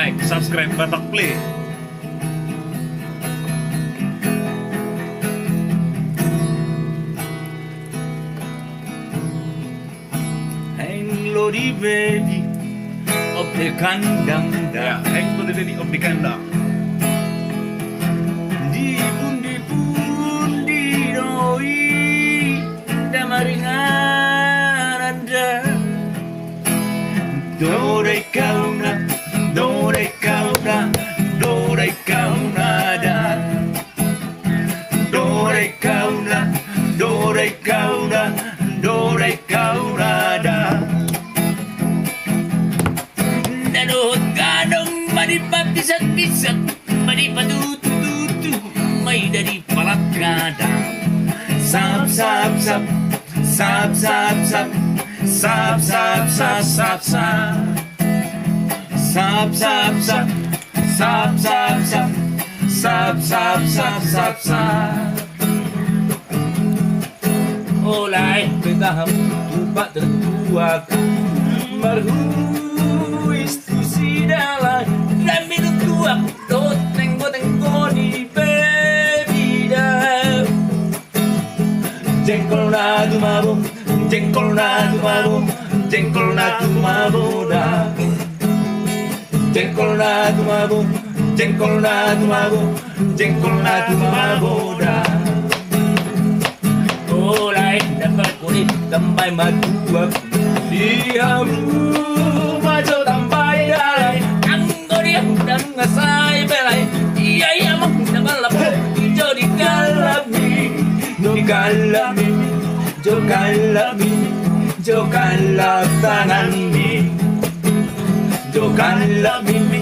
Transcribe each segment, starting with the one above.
like, subscribe, Batak Play. Hang Lodi baby of the kandang Ya, hang to the baby of the kandang. Di pundi doi damaringan anda Dore kauna Dore kauna Dore kauna da Dore kauna Dore kauna Dore kauna da Nanot kanong manipapisat-pisat Manipatutututu May dari palakada Sap sap sap Sap sap sap Sap sap sap sap sap Sap sap sap Sap sap sap Sap sap sap sap sap Olay betaham tupak tertuaku Marhuis tu sidalan Dan minum tuak Tenggo di bebida Jengkol na dumabong Jengkol na dumabong Jengkol na dumaboda Jengkol na dumabong Jengkol na dumabong Jengkol na dumaboda Olay dapat kulit tambay maduwag Di hamu majo tambay dalay Ang goriak dan ngasay belay Iya yamang nabalap Ijo di kalami Di kalami Jo kalami Jo kalap tangan mi Jo kalami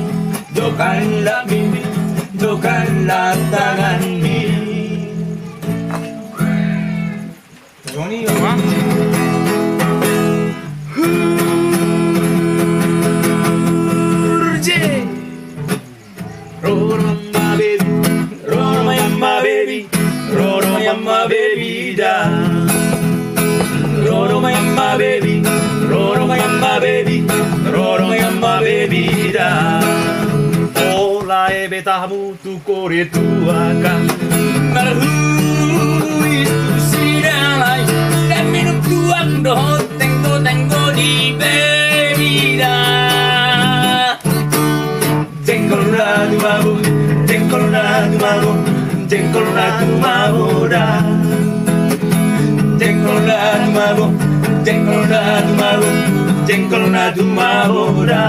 Jo kalami Jo kalap tangan mi Johnny, my baby da Roro my baby Roro my baby Roro my baby da Olay betamu tu kore tuakan. Marhuis tu sidalay Dan minum tuak doh Tenggo di bebida Jengkol na dumabu Jengkol na dumabu Jengkol na dumaboda Jengkol na dumabu Jengkol na dumabu Jengkol na dumaboda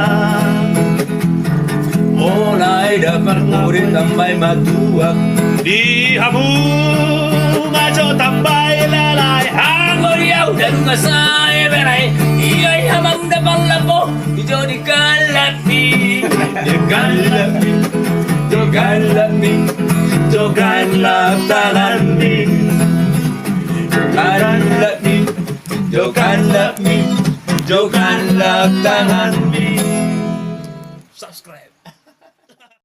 Olay dapat murid tambay matuak Di hamu majo tambay lalay. Ang oriyaw dan ngasay beray Iyay hamang dapat lako Ijo di kalami Di kalami Jo kalami Jo kalap tangan mi Jo kalami Jo kalap tangan mi